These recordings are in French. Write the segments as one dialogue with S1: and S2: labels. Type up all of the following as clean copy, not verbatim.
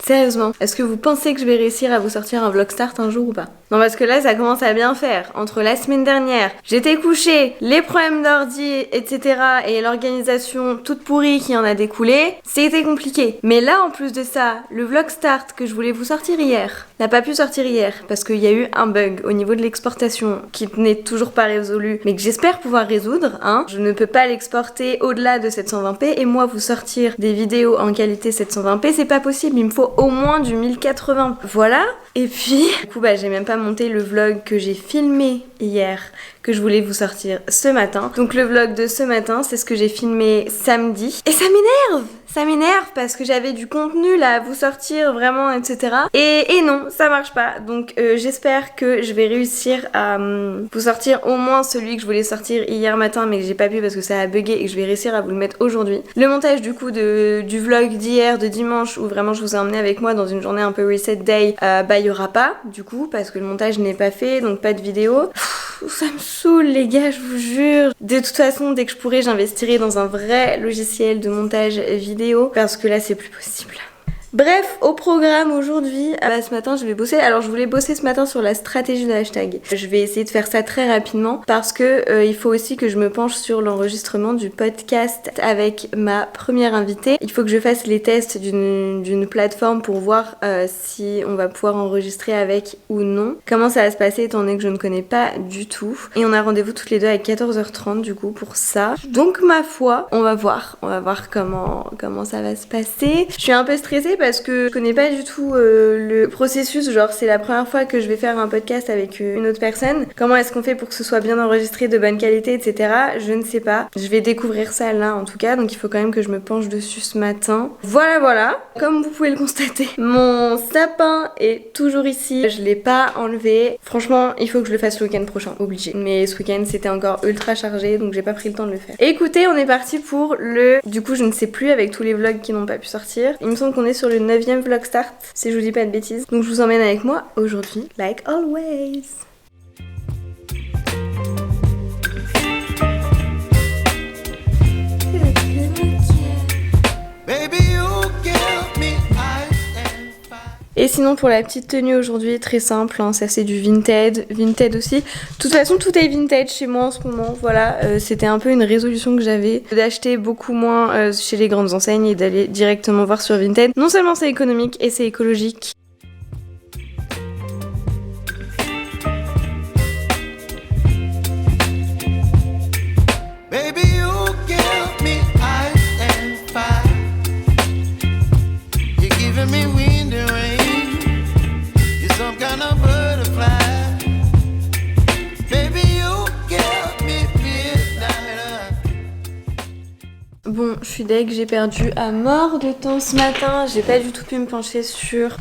S1: Sérieusement, est-ce que vous pensez que je vais réussir à vous sortir un vlog start un jour ou pas? Non, parce que là ça commence à bien faire. Entre la semaine dernière, j'étais couchée, les problèmes d'ordi, etc. et l'organisation toute pourrie qui en a découlé, c'était compliqué. Mais là en plus de ça, le vlog start que je voulais vous sortir hier n'a pas pu sortir hier parce qu'il y a eu un bug au niveau de l'exportation qui n'est toujours pas résolu, mais que j'espère pouvoir résoudre, hein. Je ne peux pas l'exporter au-delà de 720p et moi vous sortir des vidéos en qualité 720p, c'est pas possible, il me faut au moins du 1080. Voilà. Et puis, du coup, j'ai même pas monté le vlog que j'ai filmé hier, que je voulais vous sortir ce matin. Donc le vlog de ce matin, c'est ce que j'ai filmé samedi. Et ça m'énerve! Ça m'énerve parce que j'avais du contenu là à vous sortir vraiment, etc. Et non, ça marche pas. Donc j'espère que je vais réussir à vous sortir au moins celui que je voulais sortir hier matin mais que j'ai pas pu parce que ça a bugué et que je vais réussir à vous le mettre aujourd'hui. Le montage du coup du vlog d'hier, de dimanche, où vraiment je vous ai emmené avec moi dans une journée un peu reset day, il y aura pas du coup parce que le montage n'est pas fait, donc pas de vidéo. Ça me saoule les gars, je vous jure. De toute façon, dès que je pourrai, j'investirai dans un vrai logiciel de montage vidéo parce que là c'est plus possible. Bref, au programme aujourd'hui, ce matin je vais bosser. Alors je voulais bosser ce matin sur la stratégie de hashtag. Je vais essayer de faire ça très rapidement parce que il faut aussi que je me penche sur l'enregistrement du podcast avec ma première invitée. Il faut que je fasse les tests d'une plateforme pour voir si on va pouvoir enregistrer avec ou non. Comment ça va se passer étant donné que je ne connais pas du tout. Et on a rendez-vous toutes les deux à 14h30 du coup pour ça. Donc ma foi, on va voir comment ça va se passer. Je suis un peu stressée parce que je connais pas du tout le processus, genre c'est la première fois que je vais faire un podcast avec une autre personne. Comment est-ce qu'on fait pour que ce soit bien enregistré, de bonne qualité, etc. Je ne sais pas. Je vais découvrir ça là en tout cas, donc il faut quand même que je me penche dessus ce matin. Voilà. Comme vous pouvez le constater, mon sapin est toujours ici. Je l'ai pas enlevé. Franchement, il faut que je le fasse le week-end prochain, obligé. Mais ce week-end c'était encore ultra chargé, donc j'ai pas pris le temps de le faire. Écoutez, on est parti pour du coup je ne sais plus avec tous les vlogs qui n'ont pas pu sortir. Il me semble qu'on est sur le 9e vlog start, si je vous dis pas de bêtises. Donc je vous emmène avec moi aujourd'hui, like always. Et sinon pour la petite tenue aujourd'hui, très simple, hein, ça c'est du Vinted aussi. De toute façon tout est vintage chez moi en ce moment, voilà. C'était un peu une résolution que j'avais, d'acheter beaucoup moins chez les grandes enseignes et d'aller directement voir sur Vinted. Non seulement c'est économique et c'est écologique. Bon, je suis deg, j'ai perdu à mort de temps ce matin. J'ai pas du tout pu me pencher sur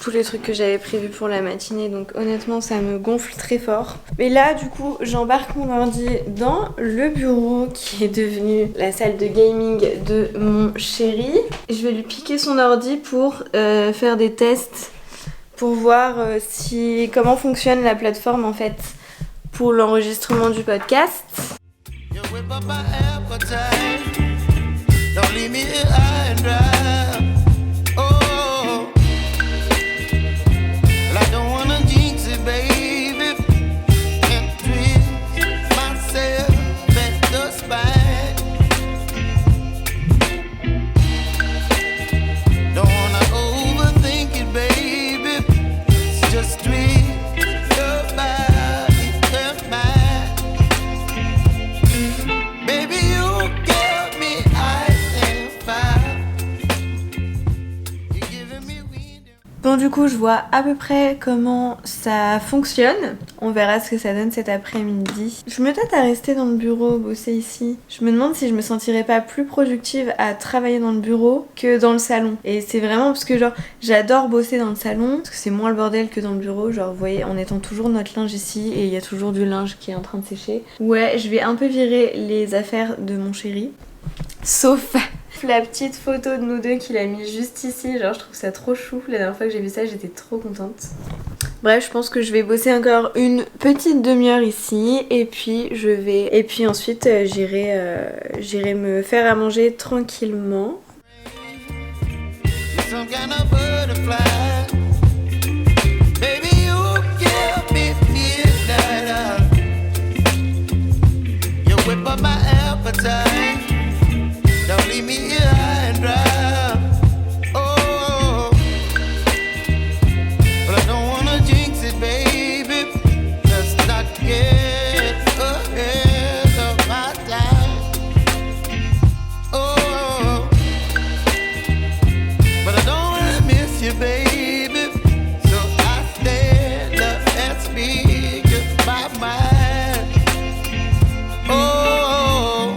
S1: tous les trucs que j'avais prévus pour la matinée. Donc honnêtement, ça me gonfle très fort. Mais là, du coup, j'embarque mon ordi dans le bureau qui est devenu la salle de gaming de mon chéri. Je vais lui piquer son ordi pour faire des tests pour voir comment fonctionne la plateforme en fait pour l'enregistrement du podcast. Don't leave me here high and dry. Oh, well, I don't wanna jinx it, baby. Can't twist myself at the spine. Don't wanna overthink it, baby. It's just twist your body and mine. Baby, you get me high. Bon du coup je vois à peu près comment ça fonctionne. On verra ce que ça donne cet après-midi. Je me tâte à rester dans le bureau, bosser ici. Je me demande si je me sentirais pas plus productive à travailler dans le bureau que dans le salon. Et c'est vraiment parce que genre j'adore bosser dans le salon parce que c'est moins le bordel que dans le bureau. Genre vous voyez, en étant toujours notre linge ici et il y a toujours du linge qui est en train de sécher. Ouais, je vais un peu virer les affaires de mon chéri. Sauf la petite photo de nous deux qu'il a mis juste ici, genre je trouve ça trop chou. La dernière fois que j'ai vu ça j'étais trop contente. Bref, je pense que je vais bosser encore une petite demi-heure ici et puis ensuite j'irai me faire à manger tranquillement. Some kind of butterfly.
S2: you, baby. So I stand up and speak just my mind. Oh.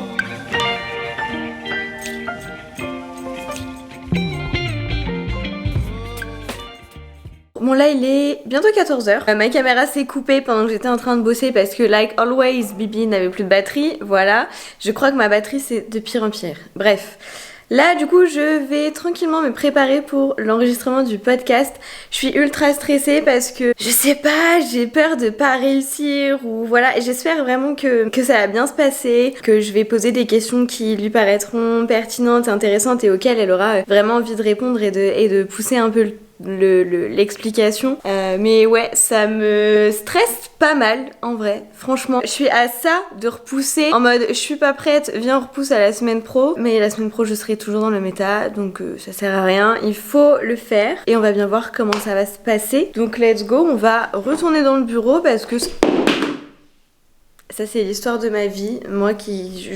S1: Bon là il est bientôt 14h. Ma caméra s'est coupée pendant que j'étais en train de bosser parce que like always Bibi n'avait plus de batterie. Voilà. Je crois que ma batterie c'est de pire en pire. Bref. Là du coup je vais tranquillement me préparer pour l'enregistrement du podcast. Je suis ultra stressée parce que je sais pas, j'ai peur de pas réussir ou voilà. Et j'espère vraiment que ça va bien se passer, que je vais poser des questions qui lui paraîtront pertinentes, intéressantes et auxquelles elle aura vraiment envie de répondre et de pousser un peu l'explication. Mais ouais, ça me stresse pas mal en vrai. Franchement, je suis à ça de repousser en mode je suis pas prête, viens on repousse à la semaine pro. Mais la semaine pro je serai toujours dans le méta, donc ça sert à rien. Il faut le faire et on va bien voir comment ça va se passer. Donc let's go, on va retourner dans le bureau parce que ça c'est l'histoire de ma vie. Moi qui...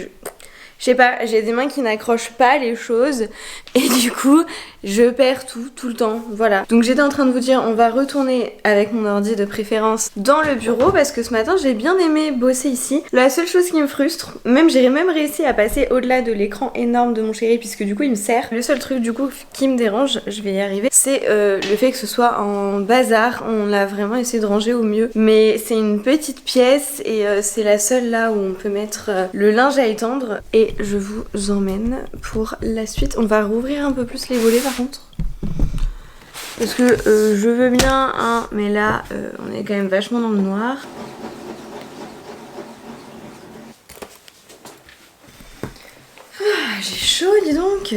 S1: Je sais pas, j'ai des mains qui n'accrochent pas les choses et du coup je perds tout le temps, voilà. Donc j'étais en train de vous dire on va retourner avec mon ordi de préférence dans le bureau parce que ce matin j'ai bien aimé bosser ici. La seule chose qui me frustre, j'ai même réussi à passer au-delà de l'écran énorme de mon chéri puisque du coup il me sert. Le seul truc du coup qui me dérange, je vais y arriver, c'est le fait que ce soit en bazar. On l'a vraiment essayé de ranger au mieux, mais c'est une petite pièce et c'est la seule là où on peut mettre le linge à étendre et je vous emmène pour la suite. On va rouvrir un peu plus les volets par contre. Parce que je veux bien, hein, mais là on est quand même vachement dans le noir. Ah, j'ai chaud dis donc.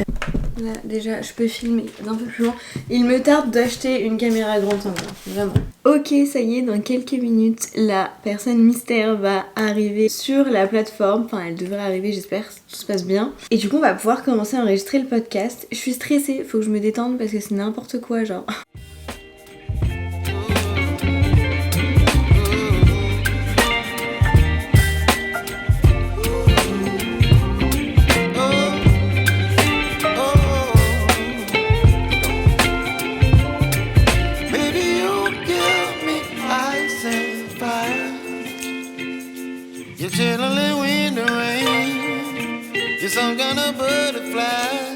S1: Là déjà je peux filmer d'un peu plus loin. Il me tarde d'acheter une caméra grand angle, vraiment. Ok, ça y est, dans quelques minutes la personne mystère va arriver sur la plateforme. Enfin elle devrait arriver, j'espère, si tout se passe bien. Et du coup on va pouvoir commencer à enregistrer le podcast. Je suis stressée, faut que je me détende parce que c'est n'importe quoi genre.
S2: You're chilling in the rain. You're some kind of butterfly.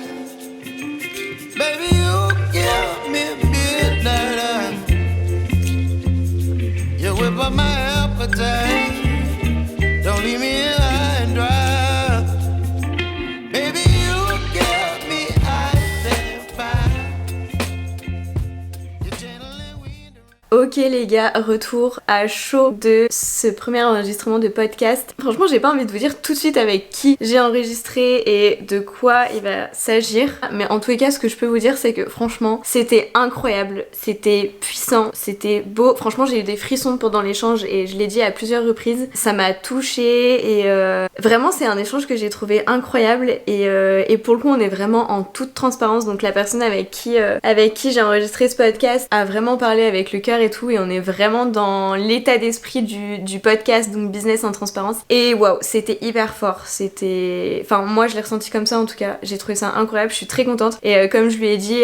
S2: Baby, you give me midnight. You whip up my appetite. Don't leave me here high and dry. Baby, you give me ice and fire. You're chilling in the rain.
S1: Ok les gars, retour à chaud de ce premier enregistrement de podcast. Franchement j'ai pas envie de vous dire tout de suite avec qui j'ai enregistré et de quoi il va s'agir. Mais en tous les cas ce que je peux vous dire c'est que franchement c'était incroyable, c'était puissant, c'était beau. Franchement j'ai eu des frissons pendant l'échange et je l'ai dit à plusieurs reprises. Ça m'a touchée et vraiment c'est un échange que j'ai trouvé incroyable et pour le coup on est vraiment en toute transparence. Donc la personne avec qui j'ai enregistré ce podcast a vraiment parlé avec le cœur et tout et on est vraiment dans l'état d'esprit du podcast, donc business en transparence. Et waouh, c'était hyper fort, enfin moi je l'ai ressenti comme ça en tout cas, j'ai trouvé ça incroyable, je suis très contente et comme je lui ai dit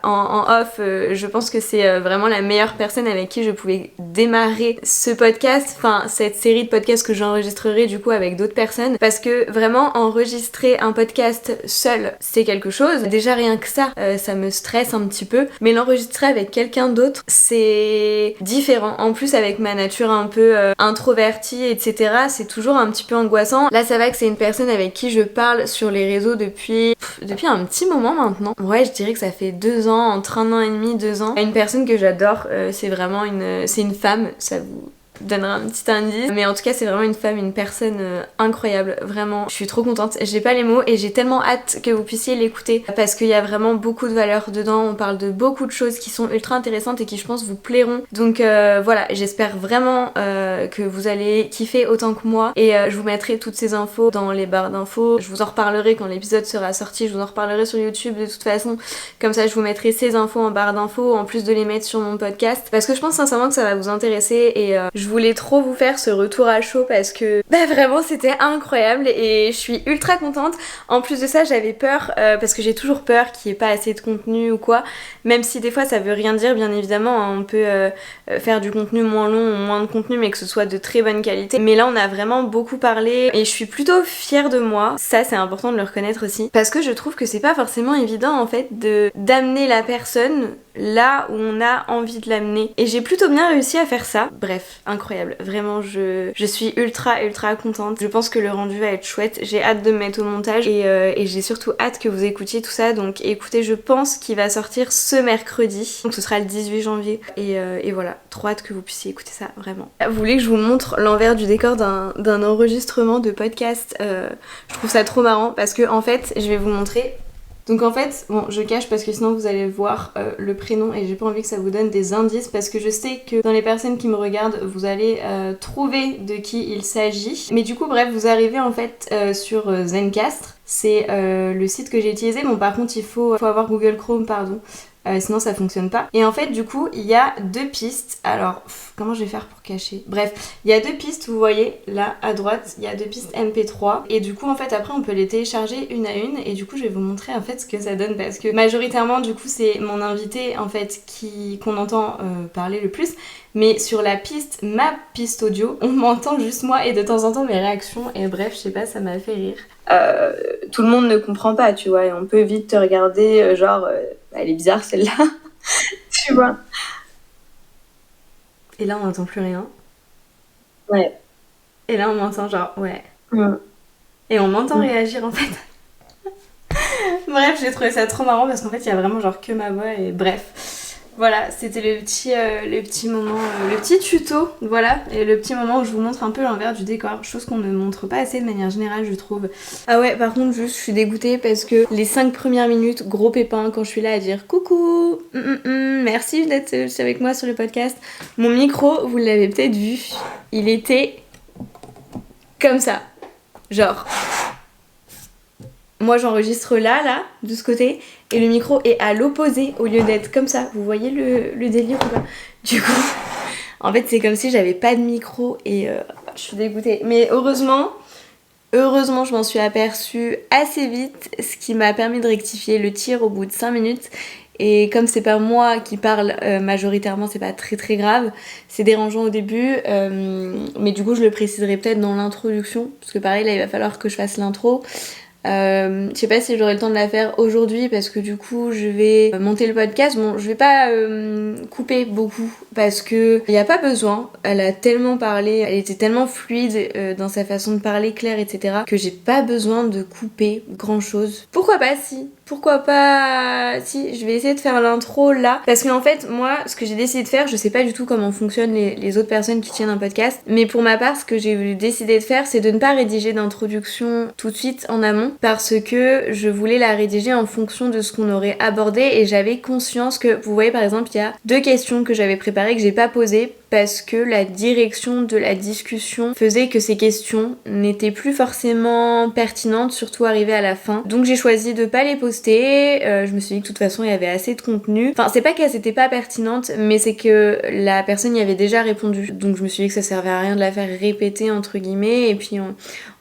S1: en off, je pense que c'est vraiment la meilleure personne avec qui je pouvais démarrer ce podcast, enfin cette série de podcasts que j'enregistrerai du coup avec d'autres personnes, parce que vraiment enregistrer un podcast seul c'est quelque chose, déjà rien que ça, ça me stresse un petit peu, mais l'enregistrer avec quelqu'un d'autre c'est différent. En plus avec ma nature un peu introvertie etc, c'est toujours un petit peu angoissant. Là ça va que c'est une personne avec qui je parle sur les réseaux depuis un petit moment maintenant. Ouais je dirais que ça fait 2 ans, entre 1 an et demi, 2 ans. Une personne que j'adore, c'est vraiment c'est une femme, ça vous donnera un petit indice, mais en tout cas c'est vraiment une femme, une personne incroyable, vraiment je suis trop contente, j'ai pas les mots et j'ai tellement hâte que vous puissiez l'écouter parce qu'il y a vraiment beaucoup de valeur dedans, on parle de beaucoup de choses qui sont ultra intéressantes et qui je pense vous plairont, donc voilà, j'espère vraiment que vous allez kiffer autant que moi et je vous mettrai toutes ces infos dans les barres d'infos, je vous en reparlerai quand l'épisode sera sorti, je vous en reparlerai sur YouTube de toute façon, comme ça je vous mettrai ces infos en barre d'infos en plus de les mettre sur mon podcast parce que je pense sincèrement que ça va vous intéresser et je Je voulais trop vous faire ce retour à chaud parce que vraiment c'était incroyable et je suis ultra contente. En plus de ça, j'avais peur parce que j'ai toujours peur qu'il n'y ait pas assez de contenu ou quoi, même si des fois ça veut rien dire bien évidemment, hein. On peut faire du contenu moins long ou moins de contenu mais que ce soit de très bonne qualité. Mais là on a vraiment beaucoup parlé et je suis plutôt fière de moi. Ça c'est important de le reconnaître aussi parce que je trouve que c'est pas forcément évident en fait d'amener la personne là où on a envie de l'amener. Et j'ai plutôt bien réussi à faire ça. Bref, incroyable. Vraiment, je suis ultra contente. Je pense que le rendu va être chouette. J'ai hâte de me mettre au montage et j'ai surtout hâte que vous écoutiez tout ça. Donc écoutez, je pense qu'il va sortir ce mercredi. Donc ce sera le 18 janvier. Et voilà, trop hâte que vous puissiez écouter ça, vraiment. Vous voulez que je vous montre l'envers du décor d'un enregistrement de podcast. Je trouve ça trop marrant parce que en fait, je vais vous montrer. Donc en fait, bon, je cache parce que sinon vous allez voir le prénom et j'ai pas envie que ça vous donne des indices parce que je sais que dans les personnes qui me regardent, vous allez trouver de qui il s'agit. Mais du coup, bref, vous arrivez en fait sur Zencastr. C'est le site que j'ai utilisé. Bon, par contre, il faut avoir Google Chrome, pardon. Sinon ça fonctionne pas. Et en fait du coup il y a deux pistes. Alors comment je vais faire pour cacher? Bref, il y a deux pistes, vous voyez là à droite, il y a deux pistes MP3 et du coup en fait après on peut les télécharger une à une et du coup je vais vous montrer en fait ce que ça donne parce que majoritairement du coup c'est mon invité en fait qu'on entend parler le plus. Mais sur la piste, ma piste audio, on m'entend juste moi et de temps en temps mes réactions et bref, je sais pas, ça m'a fait rire. Tout le monde ne comprend pas, tu vois, et on peut vite te regarder genre elle est bizarre celle-là, tu vois. Et là on n'entend plus rien. Ouais. Et là on m'entend genre ouais. Et on m'entend réagir en fait. Bref, j'ai trouvé ça trop marrant parce qu'en fait il y a vraiment genre que ma voix et bref. Voilà, c'était le petit moment, le petit tuto, voilà, et le petit moment où je vous montre un peu l'envers du décor, chose qu'on ne montre pas assez de manière générale, je trouve. Ah ouais, par contre, juste, je suis dégoûtée parce que les 5 premières minutes, gros pépin, quand je suis là à dire coucou, merci d'être avec moi sur le podcast. Mon micro, vous l'avez peut-être vu, il était comme ça, genre... Moi j'enregistre là, de ce côté, et le micro est à l'opposé au lieu d'être comme ça. Vous voyez le délire ou pas? Du coup, en fait c'est comme si j'avais pas de micro et je suis dégoûtée. Mais heureusement je m'en suis aperçue assez vite, ce qui m'a permis de rectifier le tir au bout de 5 minutes. Et comme c'est pas moi qui parle majoritairement, c'est pas très grave, c'est dérangeant au début, mais du coup je le préciserai peut-être dans l'introduction, parce que pareil là il va falloir que je fasse l'intro. Je sais pas si j'aurai le temps de la faire aujourd'hui parce que du coup je vais monter le podcast. Bon, je vais pas couper beaucoup parce que y a pas besoin. Elle a tellement parlé, elle était tellement fluide dans sa façon de parler, claire, etc. que j'ai pas besoin de couper grand chose. Pourquoi pas si? Pourquoi pas si? Je vais essayer de faire l'intro là parce qu'en fait moi ce que j'ai décidé de faire, je sais pas du tout comment fonctionnent les autres personnes qui tiennent un podcast, mais pour ma part ce que j'ai décidé de faire c'est de ne pas rédiger d'introduction tout de suite en amont parce que je voulais la rédiger en fonction de ce qu'on aurait abordé et j'avais conscience que, vous voyez par exemple, il y a 2 questions que j'avais préparées que j'ai pas posées parce que la direction de la discussion faisait que ces questions n'étaient plus forcément pertinentes, surtout arrivées à la fin. Donc j'ai choisi de pas les poster, je me suis dit que de toute façon il y avait assez de contenu. Enfin c'est pas qu'elles étaient pas pertinentes, mais c'est que la personne y avait déjà répondu. Donc je me suis dit que ça servait à rien de la faire répéter entre guillemets, et puis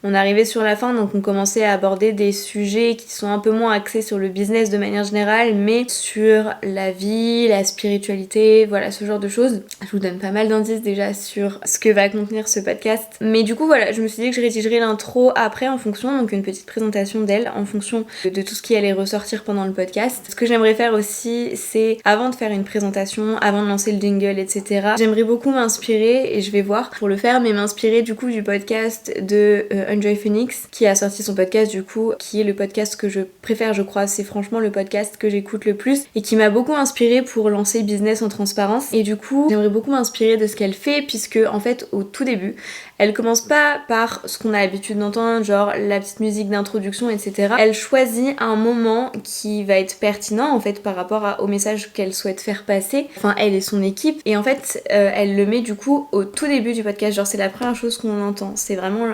S1: on arrivait sur la fin, donc on commençait à aborder des sujets qui sont un peu moins axés sur le business de manière générale, mais sur la vie, la spiritualité, voilà ce genre de choses. Je vous donne pas mal d'indices déjà sur ce que va contenir ce podcast. Mais du coup voilà, je me suis dit que je rédigerai l'intro après en fonction, donc une petite présentation d'elle en fonction de tout ce qui allait ressortir pendant le podcast. Ce que j'aimerais faire aussi, c'est avant de faire une présentation, avant de lancer le jingle, etc. J'aimerais beaucoup m'inspirer, et je vais voir pour le faire, mais m'inspirer du coup du podcast de Enjoy Phoenix qui a sorti son podcast du coup, qui est le podcast que je préfère je crois, c'est franchement le podcast que j'écoute le plus et qui m'a beaucoup inspirée pour lancer Business en transparence. Et du coup j'aimerais beaucoup m'inspirer de ce qu'elle fait puisque en fait au tout début elle commence pas par ce qu'on a l'habitude d'entendre, genre la petite musique d'introduction, etc. Elle choisit un moment qui va être pertinent en fait par rapport au message qu'elle souhaite faire passer, enfin elle et son équipe, et en fait elle le met du coup au tout début du podcast, genre c'est la première chose qu'on entend, c'est vraiment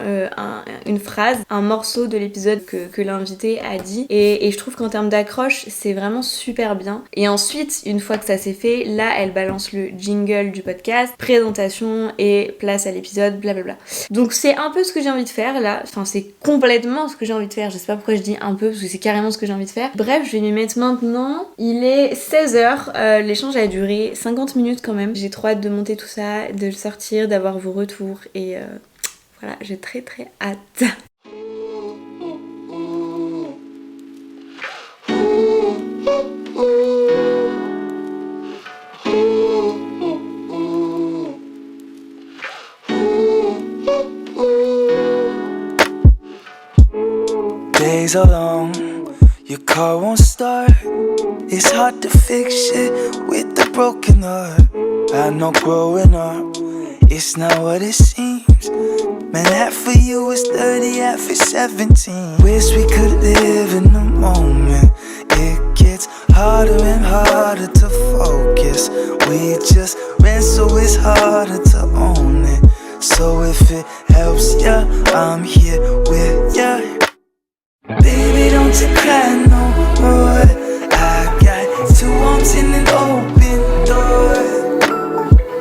S1: une phrase, un morceau de l'épisode que l'invité a dit. Et je trouve qu'en termes d'accroche, c'est vraiment super bien. Et ensuite, une fois que ça s'est fait, là, elle balance le jingle du podcast, présentation et place à l'épisode, blablabla. Donc c'est un peu ce que j'ai envie de faire là. Enfin, c'est complètement ce que j'ai envie de faire. Je sais pas pourquoi je dis un peu, parce que c'est carrément ce que j'ai envie de faire. Bref, je vais m'y mettre maintenant. Il est 16h. L'échange a duré 50 minutes quand même. J'ai trop hâte de monter tout ça, de le sortir, d'avoir vos retours. Et voilà, j'ai très très hâte.
S2: Days are long, your car won't start. It's hard to fix shit with a broken heart. I know growing up, it's not what it seems. Man, half of you is 30, half is 17. Wish we could live in the moment. It gets harder and harder to focus. We just ran, so it's harder to own it. So if it helps ya, I'm here with ya. Baby, don't you cry no more. I got 2 arms in an open door.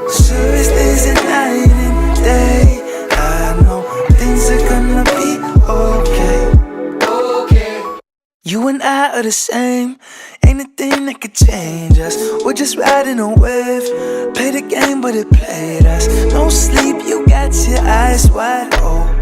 S2: Sure as there's a night and day, I know things are gonna be okay. You and I are the same. Ain't a thing that could change us. We're just riding a wave. Play the game, but it played us. No sleep, you got your eyes wide open.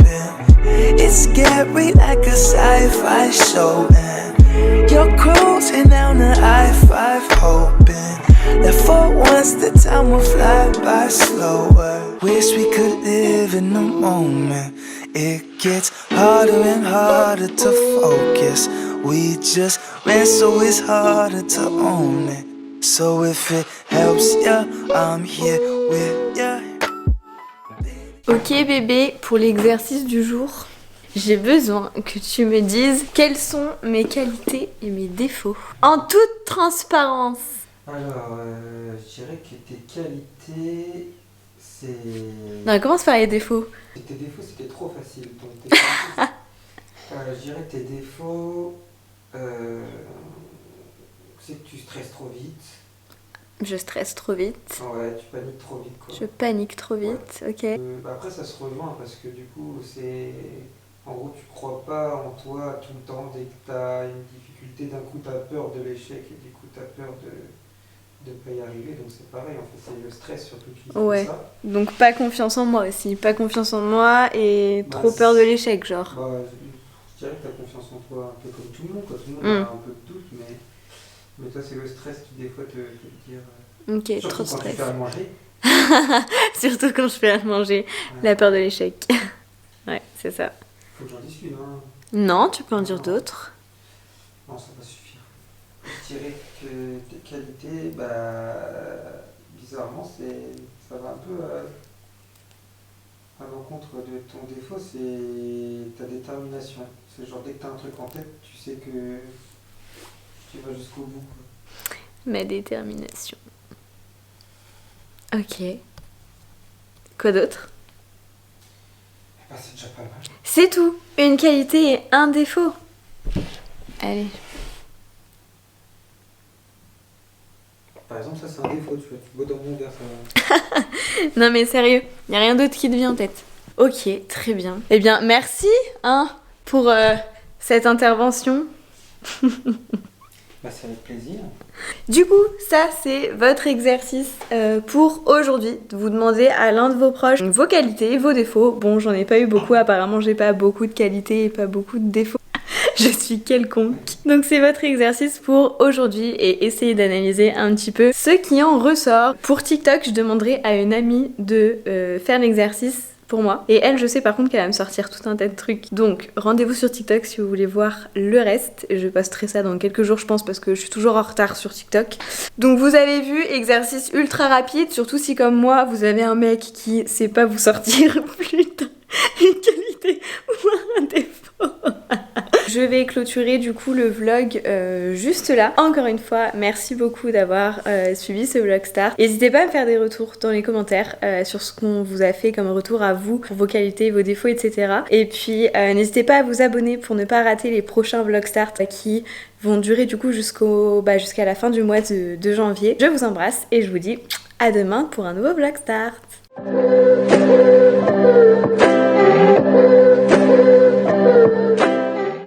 S2: It's scary like a sci-fi show, and you're cruising down the I-5 hoping that for once the time will fly by slower. Wish we could live in the moment. It gets harder and harder to focus. We just ran, so it's harder to own it. So if it helps ya, I'm here with ya.
S1: Ok bébé, pour l'exercice du jour, j'ai besoin que tu me dises quelles sont mes qualités et mes défauts. En toute transparence.
S3: Alors, je dirais que tes qualités, c'est...
S1: Non, mais commence par les défauts.
S3: Tes défauts, c'était trop facile. Donc, tes qualités, je dirais que tes défauts, c'est que tu stresses trop vite.
S1: Je stresse trop vite.
S3: Ouais, tu paniques trop vite, quoi.
S1: Je panique trop vite,
S3: Ouais.
S1: ok.
S3: Après, ça se rejoint parce que du coup, c'est... En gros, tu crois pas en toi tout le temps. Dès que tu as une difficulté, d'un coup, tu as peur de l'échec et du coup, tu as peur de pas y arriver. Donc, c'est pareil, en fait, c'est le stress surtout qui fait
S1: Ouais.
S3: ça.
S1: Donc pas confiance en moi aussi. Pas confiance en moi et trop peur de l'échec, genre.
S3: Bah, je dirais que tu as confiance en toi un peu comme tout le monde, quoi. Tout le monde a un peu de doute, mais toi, c'est le stress qui, des fois, te dire...
S1: Ok,
S3: surtout
S1: trop de
S3: quand
S1: stress.
S3: tu fais à manger.
S1: Surtout quand je fais à manger.
S3: Ouais.
S1: La peur de l'échec. Ouais, c'est ça.
S3: Faut que j'en discute, hein.
S1: Non, tu peux en dire d'autres.
S3: Non, ça va suffire. Je dirais que tes qualités, bah, bizarrement, ça va un peu à l'encontre de ton défaut, c'est ta détermination. C'est genre, dès que tu as un truc en tête, tu sais que tu vas jusqu'au bout, quoi.
S1: Ma détermination. Ok. Quoi d'autre?
S3: Bah, c'est déjà pas mal.
S1: C'est tout. Une qualité et un défaut. Allez.
S3: Par exemple, ça c'est un défaut, tu vois, tu bois dans mon verre, ça va.
S1: Non mais sérieux, y a rien d'autre qui te vient en tête. Ok, très bien. Eh bien, merci pour cette intervention.
S3: Bah, c'est avec plaisir.
S1: Du coup, ça c'est votre exercice pour aujourd'hui. Vous demandez à l'un de vos proches vos qualités, vos défauts. Bon, j'en ai pas eu beaucoup, apparemment j'ai pas beaucoup de qualités et pas beaucoup de défauts. Je suis quelconque. Donc c'est votre exercice pour aujourd'hui et essayez d'analyser un petit peu ce qui en ressort. Pour TikTok, je demanderai à une amie de faire l'exercice pour moi. Et elle, je sais par contre qu'elle va me sortir tout un tas de trucs. Donc rendez-vous sur TikTok si vous voulez voir le reste. Je posterai ça dans quelques jours je pense parce que je suis toujours en retard sur TikTok. Donc vous avez vu, exercice ultra rapide, surtout si comme moi vous avez un mec qui sait pas vous sortir putain une qualité ou un défaut. Je vais clôturer du coup le vlog juste là. Encore une fois, merci beaucoup d'avoir suivi ce vlog start. N'hésitez pas à me faire des retours dans les commentaires sur ce qu'on vous a fait comme retour à vous, pour vos qualités, vos défauts, etc. Et puis n'hésitez pas à vous abonner pour ne pas rater les prochains vlog start qui vont durer du coup jusqu'à la fin du mois de janvier. Je vous embrasse et je vous dis à demain pour un nouveau vlog start.